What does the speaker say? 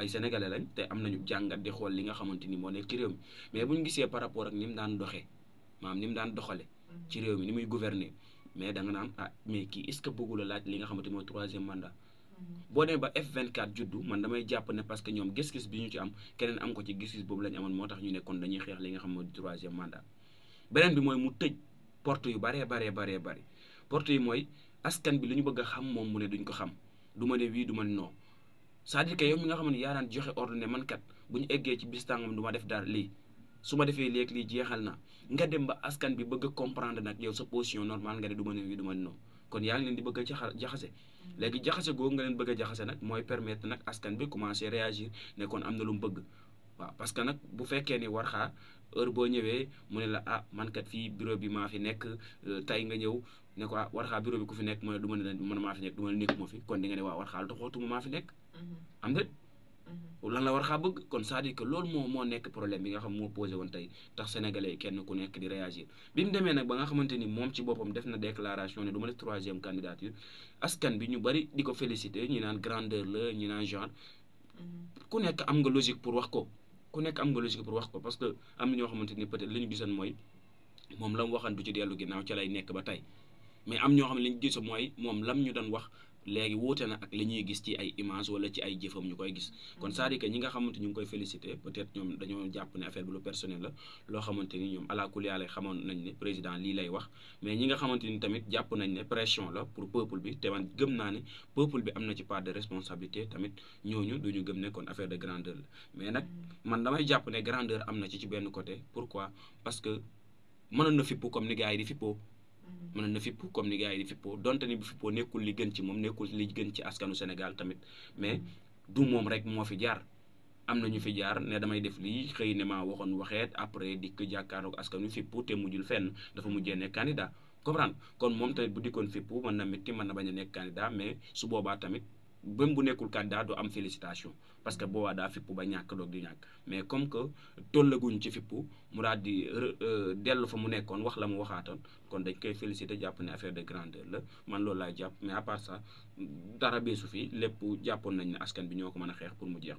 ay sénégalais lañ te am nañu jàngat di xool li nga xamante ni moo nekk ci réew mi mais bu ñu gisee par rapport ak ni mu daan doxee maanaam ni mu daan doxale ci réew mi ni muy gouverner mais da nga naan ah mais kii est-ce que bëggul a laaj li nga xamante ni mooy troisième mandat. boo demee ba F24 juddu man damay jàpp ne parce que ñoom gis-gis bi ñu ci am keneen am ko ci gis-gis boobu la ñu amoon moo tax ñu ne kon dañuy xeex li nga xam mooy troisième mandat. beneen bi mooy mu tëj porte yu baree porte yi mooy askan bi lu ñu bëgg a xam moom mu ne duñ ko xam du ma ne wii du ma ne non c'est-à-dire que yow mi nga xam ne yaa daan joxe ordre ne man kat bu ñu eggee ci bis tàngam du ma def dara lii su ma defee léegi lii jeexal na nga dem ba askan bi bëgg a comprendre nag yow sa position normale nga ne du ma ne wii du ma ne non kon yaa ngi leen di bëgg a jaxase léegi jaxase googu nga leen bëgg a jaxase nag mooy permettre nag askan bi commencer réagir ne kon am na lu mu bëgg waaw parce que nag bu fekkee ni war xaa heure boo ñëwee mu ne la ah man kat fii bureau bi maa fi nekk tey nga ñëw ne ko ah war xaa bureau bi ku fi nekk mu ne du ma ne man maa fi nekk du ma ne nekkuma fi kon di nga ne waa war xaal doxootuma maa fi nekk am déet lan la war xaa bëgg kon c'est-à-dire que loolu moo nekk problème bi nga xam moo posé woon tey tax sénégalais kenn ku nekk di réagir bi mu demee nag ba nga xamante ni moom ci boppam def na déclaration ne du ma def troisième candidature askan bi ñu bari di ko féliciter ñi naan grandeur la ñi naan genre ku nekk am nga logique pour wax ko parce que am na ñoo xamante ni peut-être li ñu gisoon mooy moom la mu waxan du ci dellu ginnaaw ca lay nekk ba tey mais am ñoo xam ne li ñu gisoon mooy moom lam ñu doon wax léegi wuute na ak li ñuy gis ci ay image wala ci ay jëfam ñu koy gis kon c'est-à-dire que ñi nga xamante ñu ngi koy féliciter peut-être ñoom dañoo jàpp ne affaire bi lu personnel la loo xamante ni ñoom ala kulli yàlla xamoon nañ ne président lii lay wax mais ñi nga xamante ni tamit jàpp nañ ne pression la pour peuple bi te man gëm naa ne peuple bi am na ci part de responsabilité tamit ñooñu duñu gëm ne kon affaire de grandeur la mais nag man damay jàpp ne grandeur am na ci benn côté pourquoi parce que mënoon na fippu comme ni gars yi di fippoo mënoon na fippu comme ni gars yi di fippoo donte ni bu fippoo nekkul li gën ci moom nekkul li gën ci askanu Sénégal tamit mais du moom rek moo fi jaar am na ñu fi jaar ne damay def lii xëy ne maa waxoon waxeet après dikk jàkkaarloog askanu fippu te mujjul fenn dafa mujjee nekk candidat comprendre kon moom tamit bu dikkoon fippu mën na métti mën na bañ a nekk candidat mais su boobaa tamit même bu nekkul candidat du am félicitation parce que boobaa daa fippu ba ñàkk doog di ñàkk mais comme que tollaguñ ci fippu mu daal di dellu fa mu nekkoon wax la mu waxaatoon kon dañ koy féliciter jàpp ne affaire de grandeur la man loolu laay jàpp mais à part ça dara beesu fi lépp jàppoon nañ ne askan bi ñoo ko mën a xeex pour mu jeex.